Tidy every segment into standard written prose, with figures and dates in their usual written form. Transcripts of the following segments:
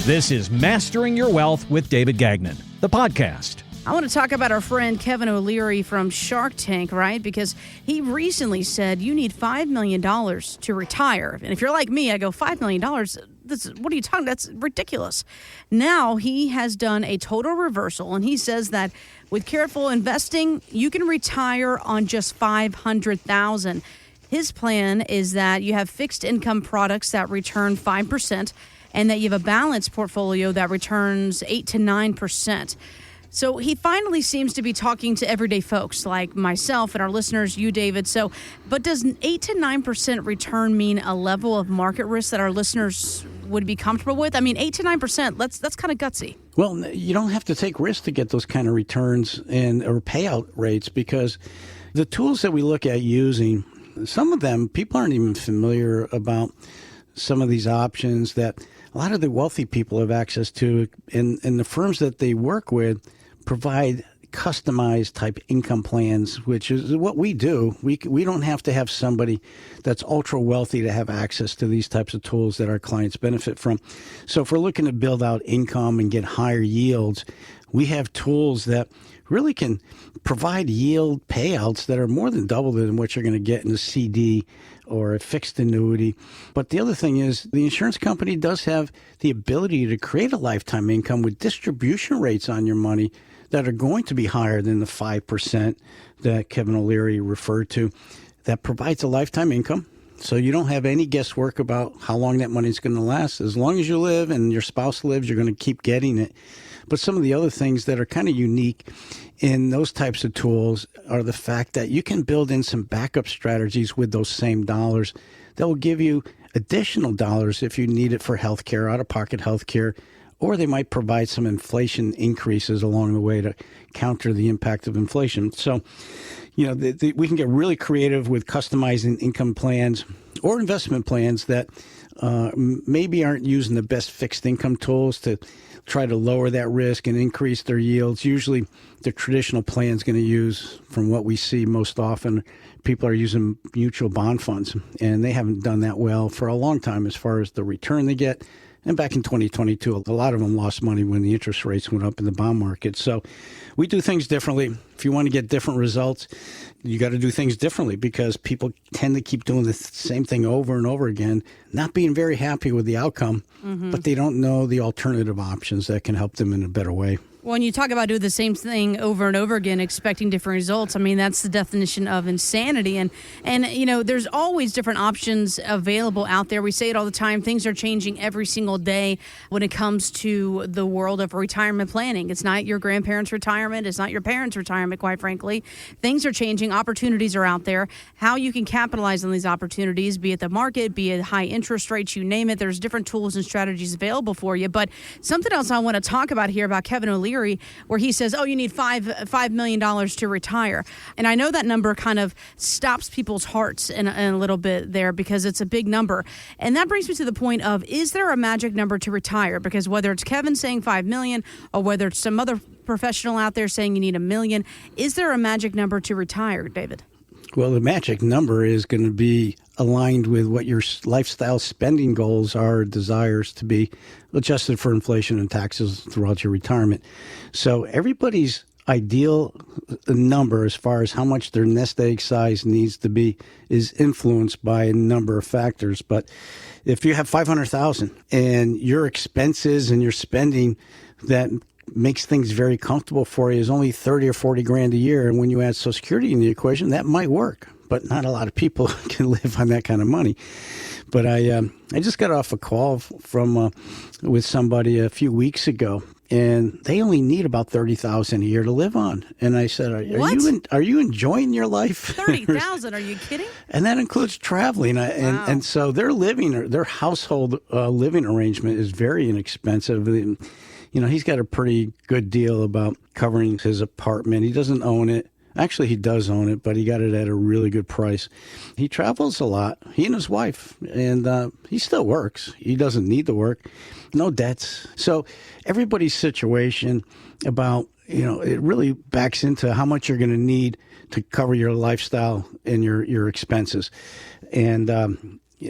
This is Mastering Your Wealth with David Gagnon, the podcast. I want to talk about our friend Kevin O'Leary from Shark Tank, right? Because he recently said you need $5 million to retire. And if you're like me, I go, $5 million? What are you talking about? That's ridiculous. Now he has done a total reversal, and he says that with careful investing, you can retire on just $500,000. His plan is that you have fixed income products that return 5%, and that you have a balanced portfolio that returns 8 to 9%. So he finally seems to be talking to everyday folks like myself and our listeners, you, David. But does 8 to 9% return mean a level of market risk that our listeners would be comfortable with? I mean, 8 to 9%, that's kind of gutsy. Well, you don't have to take risks to get those kind of returns or payout rates, because the tools that we look at using, some of them, people aren't even familiar about some of these options that a lot of the wealthy people have access to, and the firms that they work with provide customized type income plans, which is what we do. We don't have to have somebody that's ultra wealthy to have access to these types of tools that our clients benefit from. So if we're looking to build out income and get higher yields, we have tools that really can provide yield payouts that are more than double than what you're going to get in a CD or a fixed annuity. But the other thing is the insurance company does have the ability to create a lifetime income with distribution rates on your money that are going to be higher than the 5% that Kevin O'Leary referred to. That provides a lifetime income. So you don't have any guesswork about how long that money is going to last. As long as you live and your spouse lives, you're going to keep getting it. But some of the other things that are kind of unique in those types of tools are the fact that you can build in some backup strategies with those same dollars that will give you additional dollars if you need it for healthcare, out-of-pocket healthcare, or they might provide some inflation increases along the way to counter the impact of inflation. So, you know, we can get really creative with customizing income plans or investment plans that maybe aren't using the best fixed income tools to try to lower that risk and increase their yields. Usually the traditional plan is going to use, from what we see most often, people are using mutual bond funds, and they haven't done that well for a long time as far as the return they get. And back in 2022, a lot of them lost money when the interest rates went up in the bond market. So we do things differently. If you want to get different results, you got to do things differently, because people tend to keep doing the same thing over and over again, not being very happy with the outcome, but they don't know the alternative options that can help them in a better way. When you talk about doing the same thing over and over again, expecting different results, I mean, that's the definition of insanity. And you know, there's always different options available out there. We say it all the time. Things are changing every single day when it comes to the world of retirement planning. It's not your grandparents' retirement. It's not your parents' retirement, quite frankly. Things are changing. Opportunities are out there. How you can capitalize on these opportunities, be it the market, be it high interest rates, you name it. There's different tools and strategies available for you. But something else I want to talk about here about Kevin O'Leary, where he says, you need $5 million to retire. And I know that number kind of stops people's hearts in a little bit there, because it's a big number. And that brings me to the point of, is there a magic number to retire? Because whether it's Kevin saying $5 million or whether it's some other professional out there saying you need $1 million, is there a magic number to retire, David? Well, the magic number is going to be aligned with what your lifestyle spending goals are, desires to be, adjusted for inflation and taxes throughout your retirement. So everybody's ideal number as far as how much their nest egg size needs to be is influenced by a number of factors. But if you have $500,000 and your expenses and your spending that makes things very comfortable for you is only 30 or 40 grand a year, and when you add Social Security in the equation, that might work. But not a lot of people can live on that kind of money. But I just got off a call from with somebody a few weeks ago, and they only need about $30,000 a year to live on. And I said, "Are you enjoying your life?" $30,000? Are you kidding? And that includes traveling. And so their household living arrangement is very inexpensive. You know, he's got a pretty good deal about covering his apartment. He doesn't own it. Actually, he does own it, but he got it at a really good price. He travels a lot, he and his wife, and he still works. He doesn't need to work. No debts. So everybody's situation about, you know, it really backs into how much you're going to need to cover your lifestyle and your expenses. And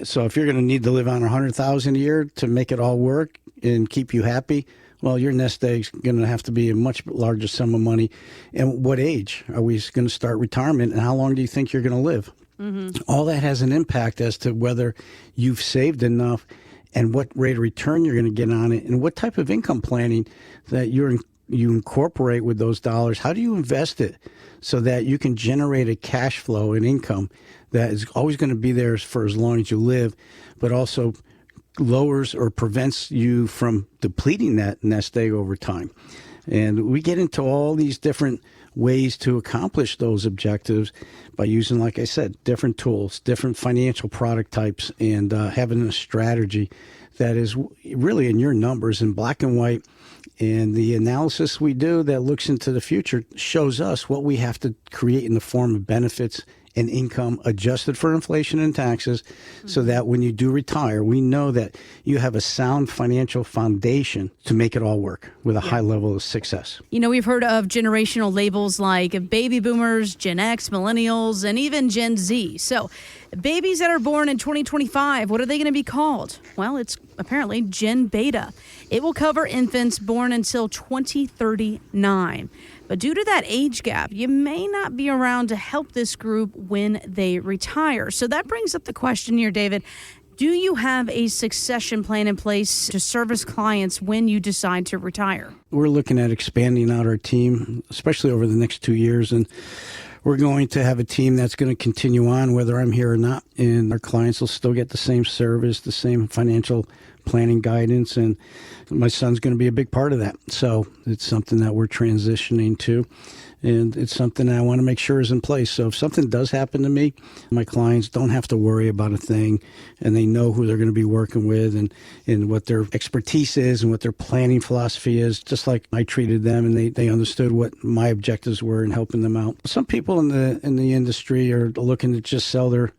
so if you're going to need to live on $100,000 a year to make it all work, and keep you happy, well, your nest egg's going to have to be a much larger sum of money. And what age are we going to start retirement, and how long do you think you're going to live? Mm-hmm. All that has an impact as to whether you've saved enough and what rate of return you're going to get on it, and what type of income planning that you incorporate with those dollars. How do you invest it so that you can generate a cash flow and income that is always going to be there for as long as you live, but also lowers or prevents you from depleting that nest egg over time? And we get into all these different ways to accomplish those objectives by using, like I said, different tools, different financial product types, and having a strategy that is really in your numbers in black and white. And the analysis we do that looks into the future shows us what we have to create in the form of benefits and income adjusted for inflation and taxes, so that when you do retire, we know that you have a sound financial foundation to make it all work with a high level of success. You know, we've heard of generational labels like baby boomers, Gen X, millennials, and even Gen Z. So babies that are born in 2025, what are they going to be called? Well, it's apparently Gen Beta. It will cover infants born until 2039. But due to that age gap, you may not be around to help this group when they retire. So that brings up the question here, David. Do you have a succession plan in place to service clients when you decide to retire? We're looking at expanding out our team, especially over the next 2 years. And we're going to have a team that's going to continue on whether I'm here or not. And our clients will still get the same service, the same financial planning guidance, and my son's going to be a big part of that. So it's something that we're transitioning to, and it's something I want to make sure is in place. So if something does happen to me, my clients don't have to worry about a thing, and they know who they're going to be working with, and what their expertise is and what their planning philosophy is, just like I treated them, and they understood what my objectives were in helping them out. Some people in the industry are looking to just sell their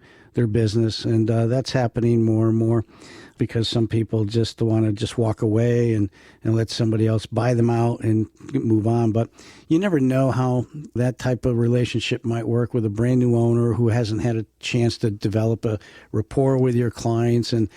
business, and that's happening more and more, because some people just want to just walk away and let somebody else buy them out and move on. But you never know how that type of relationship might work with a brand new owner who hasn't had a chance to develop a rapport with your clients and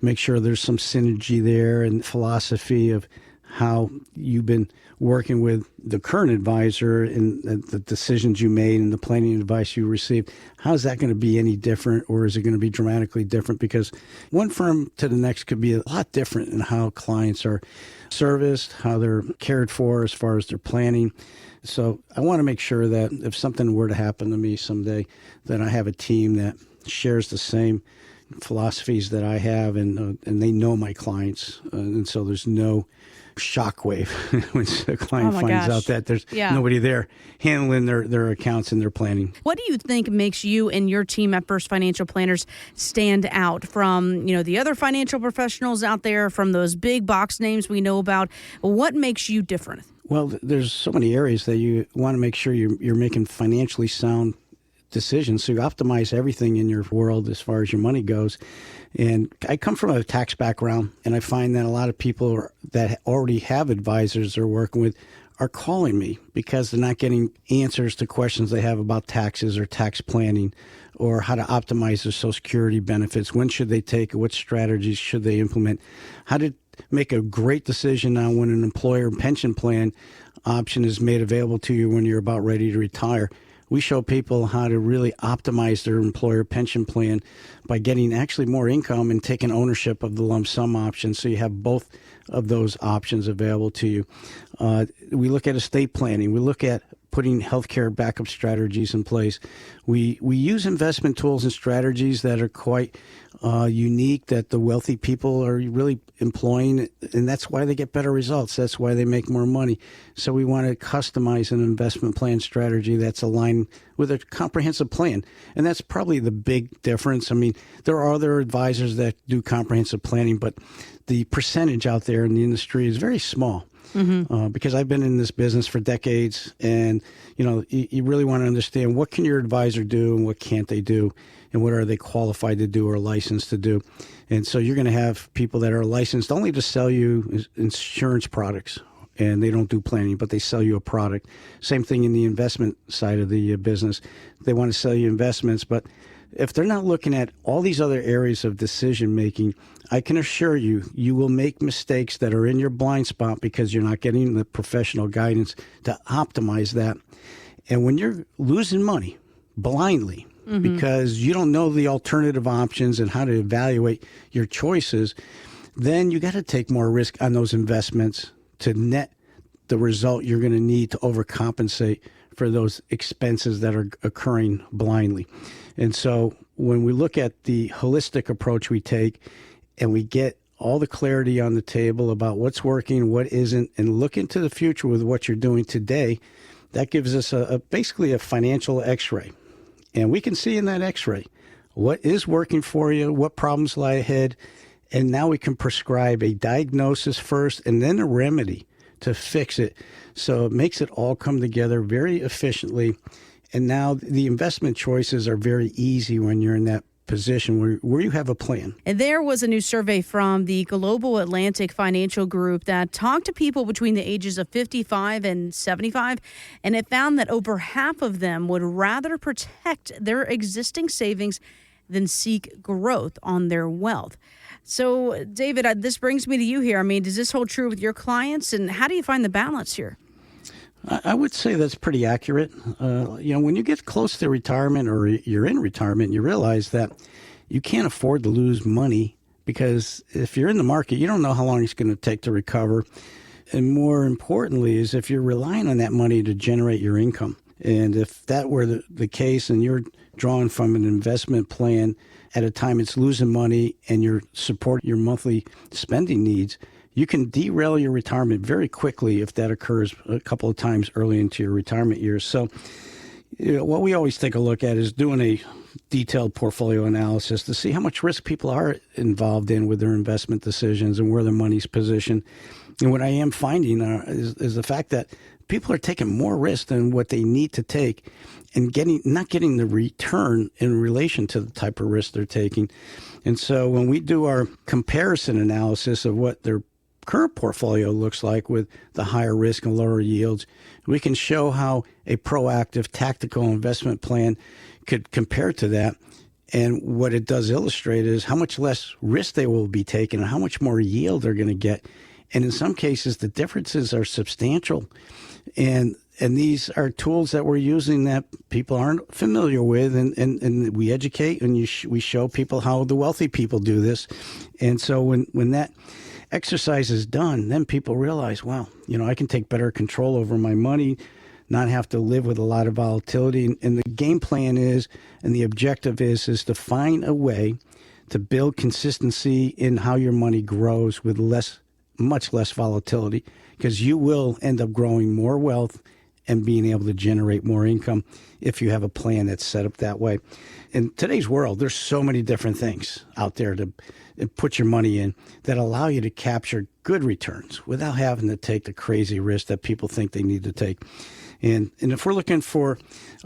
make sure there's some synergy there and philosophy of how you've been working with the current advisor and the decisions you made and the planning advice you received. How is that going to be any different, or is it going to be dramatically different? Because one firm to the next could be a lot different in how clients are serviced, how they're cared for as far as their planning. So I want to make sure that if something were to happen to me someday, that I have a team that shares the same philosophies that I have, and they know my clients, and so there's no shockwave when the client finds out that there's nobody there handling their accounts and their planning. What do you think makes you and your team at First Financial Planners stand out from, the other financial professionals out there, from those big box names we know about? What makes you different? Well, there's so many areas that you want to make sure you're making financially sound decisions. So you optimize everything in your world as far as your money goes. And I come from a tax background, and I find that a lot of people that already have advisors they're working with are calling me because they're not getting answers to questions they have about taxes or tax planning or how to optimize their Social Security benefits. When should they take it? What strategies should they implement? How to make a great decision on when an employer pension plan option is made available to you when you're about ready to retire. We show people how to really optimize their employer pension plan by getting actually more income and taking ownership of the lump sum option, so you have both of those options available to you. We look at estate planning. We look at putting healthcare backup strategies in place. We use investment tools and strategies that are quite unique, that the wealthy people are really employing, and that's why they get better results. That's why they make more money. So we want to customize an investment plan strategy that's aligned with a comprehensive plan. And that's probably the big difference. I mean, there are other advisors that do comprehensive planning, but the percentage out there in the industry is very small. Mm-hmm. Because I've been in this business for decades, and you really want to understand what can your advisor do and what can't they do, and what are they qualified to do or licensed to do. And so you're going to have people that are licensed only to sell you insurance products, and they don't do planning, but they sell you a product. Same thing in the investment side of the business. They want to sell you investments, but if they're not looking at all these other areas of decision making, I can assure you, you will make mistakes that are in your blind spot because you're not getting the professional guidance to optimize that. And when you're losing money blindly because you don't know the alternative options and how to evaluate your choices, then you got to take more risk on those investments to net the result you're going to need to overcompensate for those expenses that are occurring blindly. And so when we look at the holistic approach we take and we get all the clarity on the table about what's working, what isn't, and look into the future with what you're doing today, that gives us basically a financial x-ray. And we can see in that x-ray what is working for you, what problems lie ahead, and now we can prescribe a diagnosis first and then a remedy to fix it. So it makes it all come together very efficiently. And now the investment choices are very easy when you're in that position where you have a plan. And there was a new survey from the Global Atlantic Financial Group that talked to people between the ages of 55 and 75, and it found that over half of them would rather protect their existing savings than seek growth on their wealth. So, David, this brings me to you here. I mean, does this hold true with your clients, and how do you find the balance here? I would say that's pretty accurate. When you get close to retirement or you're in retirement, you realize that you can't afford to lose money because if you're in the market, you don't know how long it's going to take to recover. And more importantly is if you're relying on that money to generate your income. And if that were the case and you're drawing from an investment plan at a time it's losing money and you're supporting your monthly spending needs, you can derail your retirement very quickly if that occurs a couple of times early into your retirement years. So what we always take a look at is doing a detailed portfolio analysis to see how much risk people are involved in with their investment decisions and where their money's positioned. And what I am finding is the fact that people are taking more risk than what they need to take and not getting the return in relation to the type of risk they're taking. And so when we do our comparison analysis of what their current portfolio looks like with the higher risk and lower yields, we can show how a proactive tactical investment plan could compare to that. And what it does illustrate is how much less risk they will be taking and how much more yield they're going to get. And in some cases, the differences are substantial. And these are tools that we're using that people aren't familiar with. And we educate and we show people how the wealthy people do this. And so when that exercise is done, then people realize, wow, I can take better control over my money, not have to live with a lot of volatility. And the game plan is, and the objective is to find a way to build consistency in how your money grows with much less volatility, because you will end up growing more wealth and being able to generate more income if you have a plan that's set up that way. In today's world, there's so many different things out there to put your money in that allow you to capture good returns without having to take the crazy risk that people think they need to take. And if we're looking for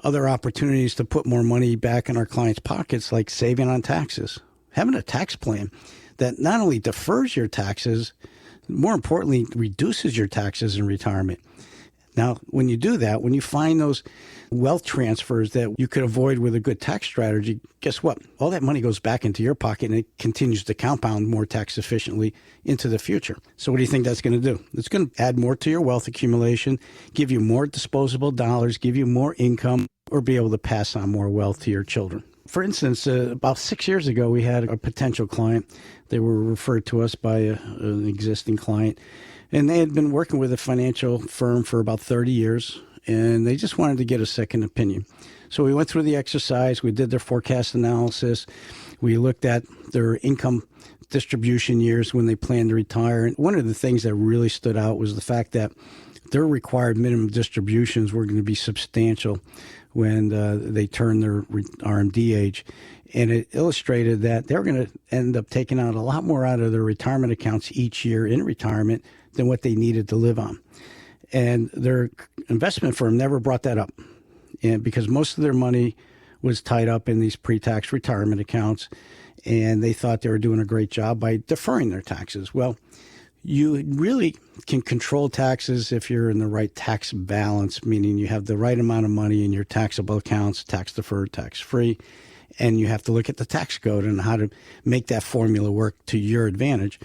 other opportunities to put more money back in our clients' pockets, like saving on taxes, having a tax plan that not only defers your taxes, more importantly, reduces your taxes in retirement. Now, when you do that, when you find those wealth transfers that you could avoid with a good tax strategy, guess what? All that money goes back into your pocket and it continues to compound more tax efficiently into the future. So what do you think that's going to do? It's going to add more to your wealth accumulation, give you more disposable dollars, give you more income, or be able to pass on more wealth to your children. For instance, about 6 years ago, we had a potential client. They were referred to us by an existing client, and they had been working with a financial firm for about 30 years, and they just wanted to get a second opinion. So we went through the exercise. We did their forecast analysis. We looked at their income distribution years when they planned to retire. And one of the things that really stood out was the fact that their required minimum distributions were going to be substantial when they turn their RMD age. And it illustrated that they're going to end up taking out a lot more out of their retirement accounts each year in retirement than what they needed to live on. And their investment firm never brought that up, and because most of their money was tied up in these pre-tax retirement accounts, and they thought they were doing a great job by deferring their taxes. Well, you really can control taxes if you're in the right tax balance, meaning you have the right amount of money in your taxable accounts, tax deferred, tax free, and you have to look at the tax code and how to make that formula work to your advantage.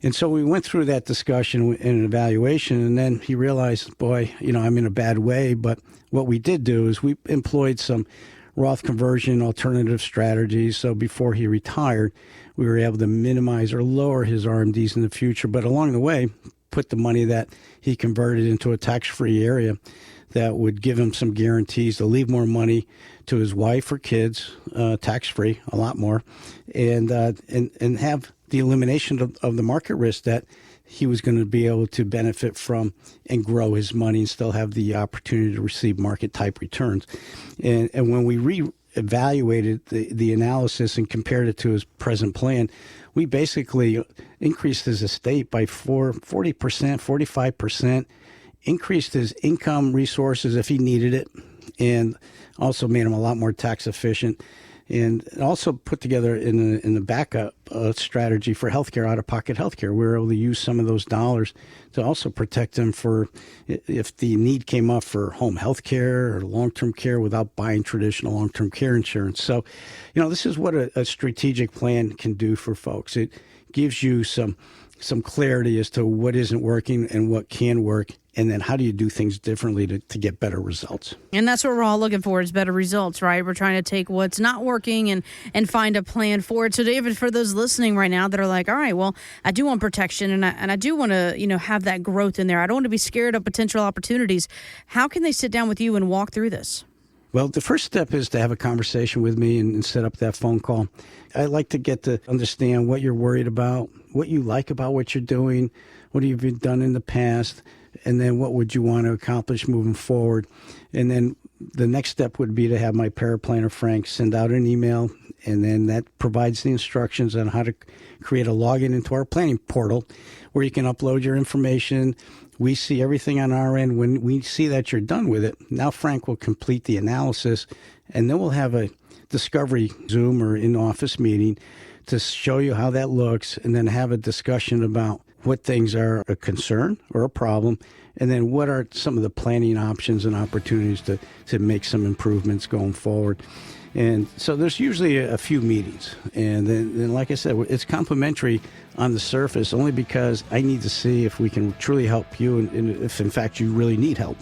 And so we went through that discussion and an evaluation, and then he realized, boy, I'm in a bad way. But what we did do is we employed some Roth conversion alternative strategies. So before he retired, we were able to minimize or lower his RMDs in the future. But along the way, put the money that he converted into a tax-free area that would give him some guarantees to leave more money to his wife or kids, tax-free, a lot more, and have the elimination of the market risk that he was going to be able to benefit from and grow his money and still have the opportunity to receive market-type returns. And when we re-evaluated the analysis and compared it to his present plan, we basically increased his estate by 40%, 45%, increased his income resources if he needed it, and also made him a lot more tax efficient, and also put together in the backup strategy for healthcare, out-of-pocket healthcare. We were able to use some of those dollars to also protect him for if the need came up for home healthcare or long-term care without buying traditional long-term care insurance. So, this is what a strategic plan can do for folks. It gives you some clarity as to what isn't working and what can work, and then how do you do things differently to get better results. And that's what we're all looking for, is better results, right? We're trying to take what's not working and find a plan for it. So, David, for those listening right now that are like, all right, well, I do want protection and I do want to, have that growth in there. I don't want to be scared of potential opportunities. How can they sit down with you and walk through this? Well, the first step is to have a conversation with me and set up that phone call. I like to get to understand what you're worried about, what you like about what you're doing, what have you done in the past, and then what would you want to accomplish moving forward. And then the next step would be to have my paraplanner, Frank, send out an email, and then that provides the instructions on how to create a login into our planning portal where you can upload your information. We see everything on our end. When we see that you're done with it, now Frank will complete the analysis, and then we'll have a discovery Zoom or in-office meeting to show you how that looks, and then have a discussion about what things are a concern or a problem, and then what are some of the planning options and opportunities to make some improvements going forward. And so there's usually a few meetings. And then, like I said, it's complimentary on the surface only because I need to see if we can truly help you and if, in fact, you really need help.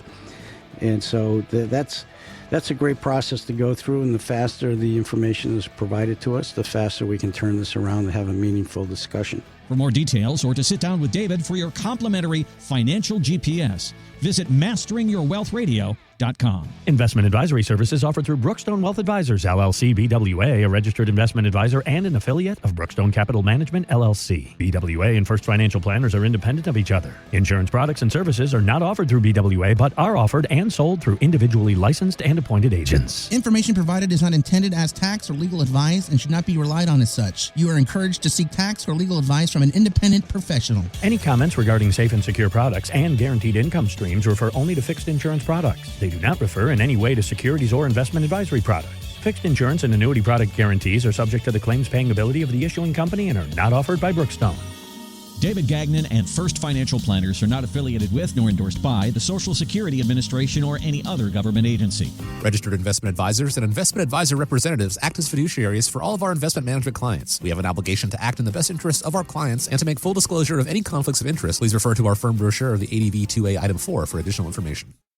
And so that's a great process to go through. And the faster the information is provided to us, the faster we can turn this around and have a meaningful discussion. For more details or to sit down with David for your complimentary financial GPS, visit masteringyourwealthradio.com. Investment advisory services offered through Brookstone Wealth Advisors, LLC, BWA, a registered investment advisor and an affiliate of Brookstone Capital Management, LLC. BWA and First Financial Planners are independent of each other. Insurance products and services are not offered through BWA, but are offered and sold through individually licensed and appointed agents. Information provided is not intended as tax or legal advice and should not be relied on as such. You are encouraged to seek tax or legal advice from an independent professional. Any comments regarding safe and secure products and guaranteed income streams refer only to fixed insurance products. They do not refer in any way to securities or investment advisory products. Fixed insurance and annuity product guarantees are subject to the claims paying ability of the issuing company and are not offered by Brookstone. David Gagnon and First Financial Planners are not affiliated with nor endorsed by the Social Security Administration or any other government agency. Registered investment advisors and investment advisor representatives act as fiduciaries for all of our investment management clients. We have an obligation to act in the best interest of our clients and to make full disclosure of any conflicts of interest. Please refer to our firm brochure, the ADV 2A Item 4, for additional information.